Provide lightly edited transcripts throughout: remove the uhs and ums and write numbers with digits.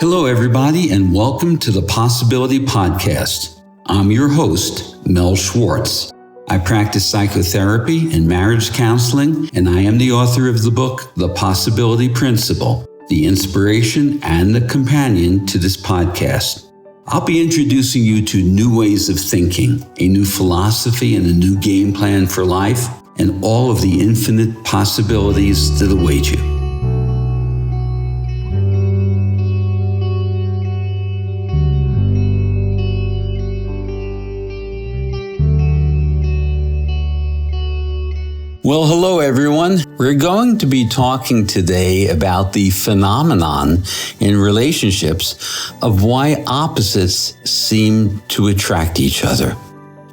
Hello, everybody, and welcome to the Possibility Podcast. I'm your host, Mel Schwartz. I practice psychotherapy and marriage counseling, and I am the author of the book, The Possibility Principle, the inspiration and the companion to this podcast. I'll be introducing you to new ways of thinking, a new philosophy and a new game plan for life, and all of the infinite possibilities that await you. Well, hello, everyone. We're going to be talking today about the phenomenon in relationships of why opposites seem to attract each other.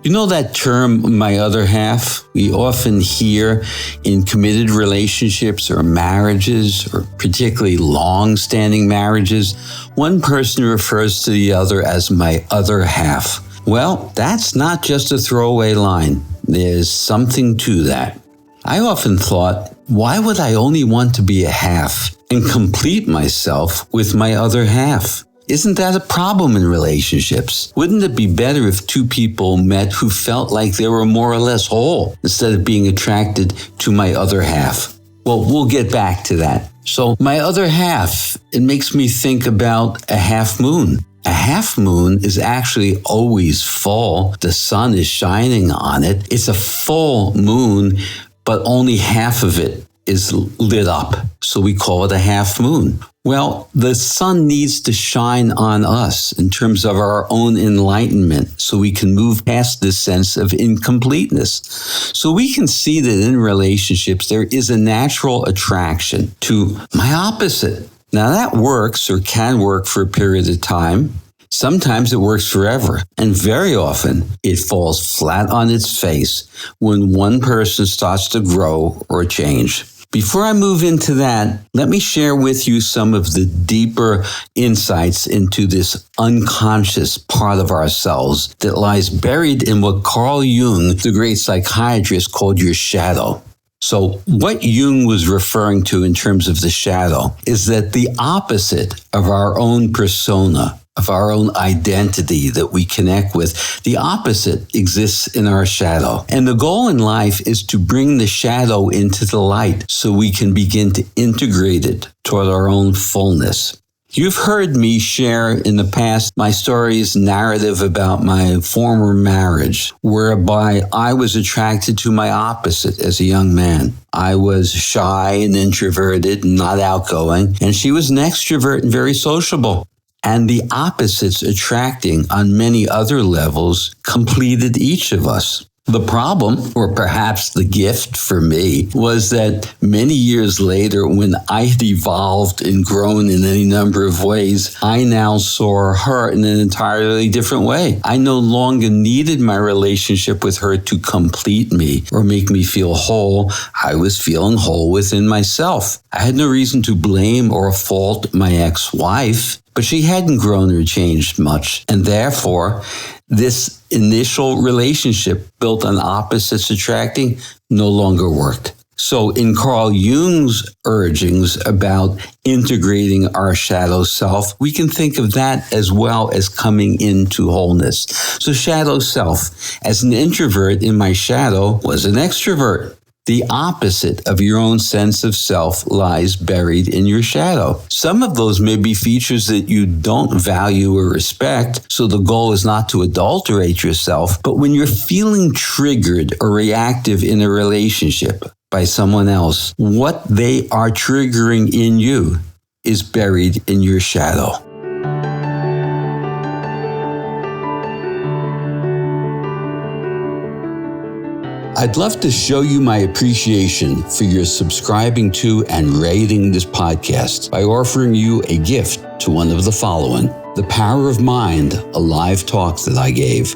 You know that term, my other half? We often hear in committed relationships or marriages, or particularly long-standing marriages, one person refers to the other as my other half. Well, that's not just a throwaway line. There's something to that. I often thought, why would I only want to be a half and complete myself with my other half? Isn't that a problem in relationships? Wouldn't it be better if two people met who felt like they were more or less whole instead of being attracted to my other half? Well, we'll get back to that. So my other half, it makes me think about a half moon. A half moon is actually always full. The sun is shining on it. It's a full moon, but only half of it is lit up. So we call it a half moon. Well, the sun needs to shine on us in terms of our own enlightenment so we can move past this sense of incompleteness. So we can see that in relationships, there is a natural attraction to my opposite. Now that works or can work for a period of time. Sometimes it works forever, and very often it falls flat on its face when one person starts to grow or change. Before I move into that, let me share with you some of the deeper insights into this unconscious part of ourselves that lies buried in what Carl Jung, the great psychiatrist, called your shadow. So what Jung was referring to in terms of the shadow is that the opposite of our own persona, of our own identity that we connect with, the opposite exists in our shadow. And the goal in life is to bring the shadow into the light so we can begin to integrate it toward our own fullness. You've heard me share in the past my story's narrative about my former marriage, whereby I was attracted to my opposite as a young man. I was shy and introverted and not outgoing, and she was an extrovert and very sociable. And the opposites attracting on many other levels completed each of us. The problem, or perhaps the gift for me, was that many years later, when I had evolved and grown in any number of ways, I now saw her in an entirely different way. I no longer needed my relationship with her to complete me or make me feel whole. I was feeling whole within myself. I had no reason to blame or fault my ex-wife, but she hadn't grown or changed much, and therefore, this initial relationship built on opposites attracting no longer worked. So in Carl Jung's urgings about integrating our shadow self, we can think of that as well as coming into wholeness. So shadow self, as an introvert in my shadow, was an extrovert. The opposite of your own sense of self lies buried in your shadow. Some of those may be features that you don't value or respect, so the goal is not to adulterate yourself. But when you're feeling triggered or reactive in a relationship by someone else, what they are triggering in you is buried in your shadow. I'd love to show you my appreciation for your subscribing to and rating this podcast by offering you a gift to one of the following: The Power of Mind, a live talk that I gave,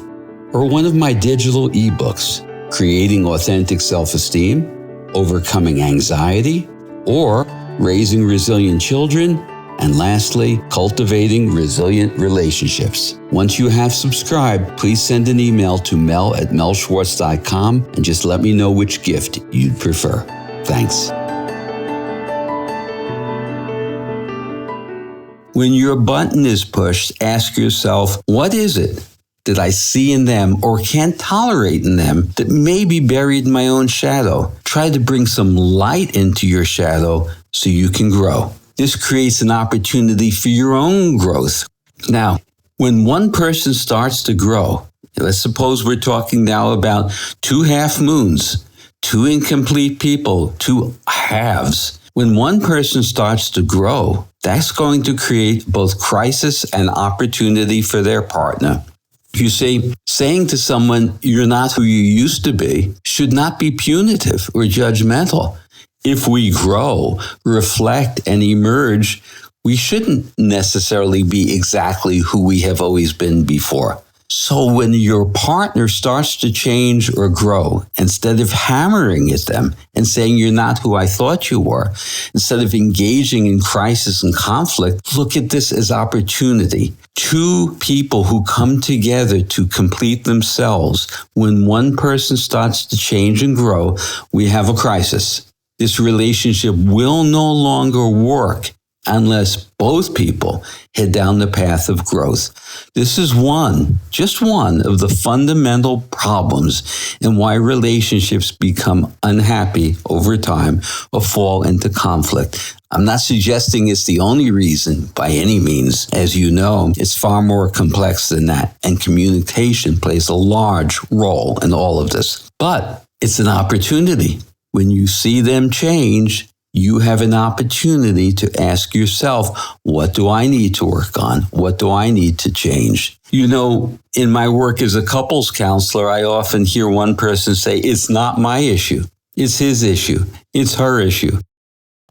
or one of my digital ebooks, Creating Authentic Self-Esteem, Overcoming Anxiety, or Raising Resilient Children, and lastly, Cultivating Resilient Relationships. Once you have subscribed, please send an email to mel@melschwartz.com and just let me know which gift you'd prefer. Thanks. When your button is pushed, ask yourself, what is it that I see in them or can't tolerate in them that may be buried in my own shadow? Try to bring some light into your shadow so you can grow. This creates an opportunity for your own growth. Now, when one person starts to grow, let's suppose we're talking now about 2 half moons, 2 incomplete people, 2 halves. When one person starts to grow, that's going to create both crisis and opportunity for their partner. You see, saying to someone, you're not who you used to be, should not be punitive or judgmental. If we grow, reflect, and emerge, we shouldn't necessarily be exactly who we have always been before. So when your partner starts to change or grow, instead of hammering at them and saying you're not who I thought you were, instead of engaging in crisis and conflict, look at this as opportunity. 2 people who come together to complete themselves. When one person starts to change and grow, we have a crisis. This relationship will no longer work unless both people head down the path of growth. This is just one of the fundamental problems in why relationships become unhappy over time or fall into conflict. I'm not suggesting it's the only reason by any means. As you know, it's far more complex than that, and communication plays a large role in all of this. But it's an opportunity. When you see them change, you have an opportunity to ask yourself, what do I need to work on? What do I need to change? You know, in my work as a couples counselor, I often hear one person say, it's not my issue. It's his issue. It's her issue.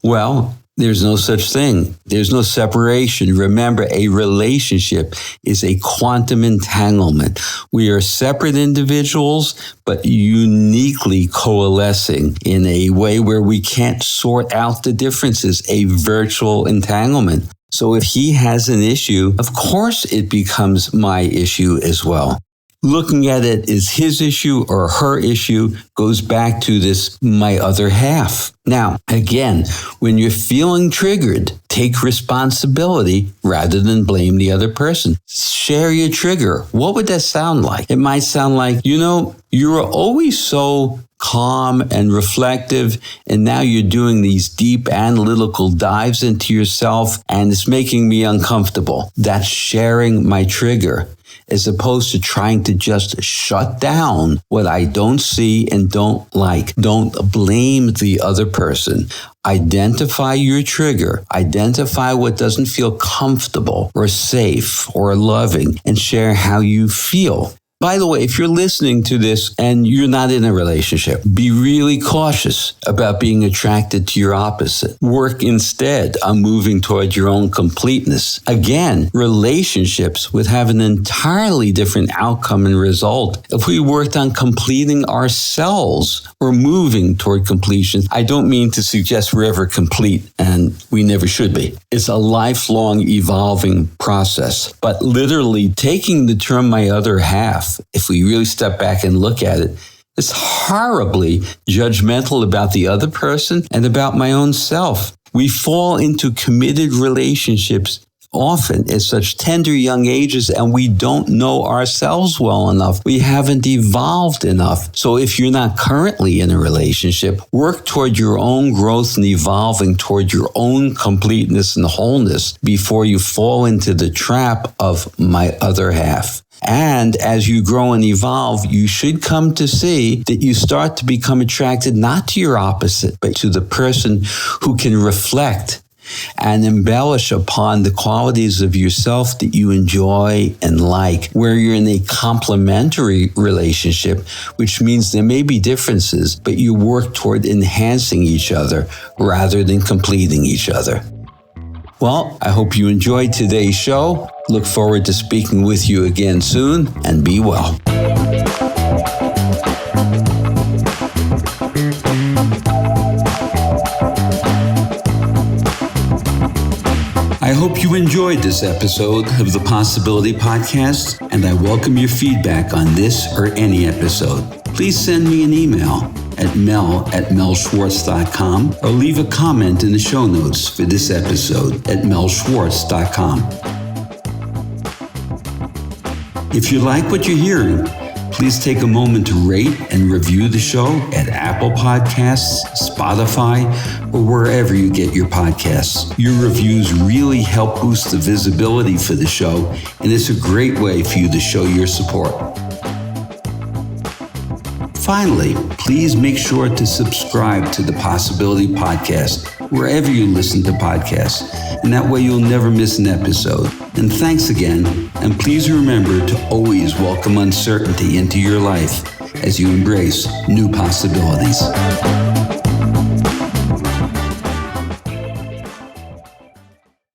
Well, there's no such thing. There's no separation. Remember, a relationship is a quantum entanglement. We are separate individuals, but uniquely coalescing in a way where we can't sort out the differences, a virtual entanglement. So if he has an issue, of course it becomes my issue as well. Looking at it as his issue or her issue goes back to this my other half. Now, again, when you're feeling triggered, take responsibility rather than blame the other person. Share your trigger. What would that sound like? It might sound like, you were always so calm and reflective, and now you're doing these deep analytical dives into yourself, and it's making me uncomfortable. That's sharing my trigger, as opposed to trying to just shut down what I don't see and don't like. Don't blame the other person. Identify your trigger. Identify what doesn't feel comfortable or safe or loving, and share how you feel. By the way, if you're listening to this and you're not in a relationship, be really cautious about being attracted to your opposite. Work instead on moving toward your own completeness. Again, relationships would have an entirely different outcome and result if we worked on completing ourselves or moving toward completion. I don't mean to suggest we're ever complete, and we never should be. It's a lifelong evolving process. But literally taking the term my other half, if we really step back and look at it, it's horribly judgmental about the other person and about my own self. We fall into committed relationships often at such tender young ages, and we don't know ourselves well enough. We haven't evolved enough. So if you're not currently in a relationship, work toward your own growth and evolving toward your own completeness and wholeness before you fall into the trap of my other half. And as you grow and evolve, you should come to see that you start to become attracted not to your opposite, but to the person who can reflect and embellish upon the qualities of yourself that you enjoy and like, where you're in a complementary relationship, which means there may be differences, but you work toward enhancing each other rather than completing each other. Well, I hope you enjoyed today's show. Look forward to speaking with you again soon, and be well. I hope you enjoyed this episode of the Possibility Podcast, and I welcome your feedback on this or any episode. Please send me an email at mel@melschwartz.com or leave a comment in the show notes for this episode at melschwartz.com. If you like what you're hearing, please take a moment to rate and review the show at Apple Podcasts, Spotify, or wherever you get your podcasts. Your reviews really help boost the visibility for the show, and it's a great way for you to show your support. Finally, please make sure to subscribe to the Possibility Podcast wherever you listen to podcasts, and that way you'll never miss an episode. And thanks again, and please remember to always welcome uncertainty into your life as you embrace new possibilities.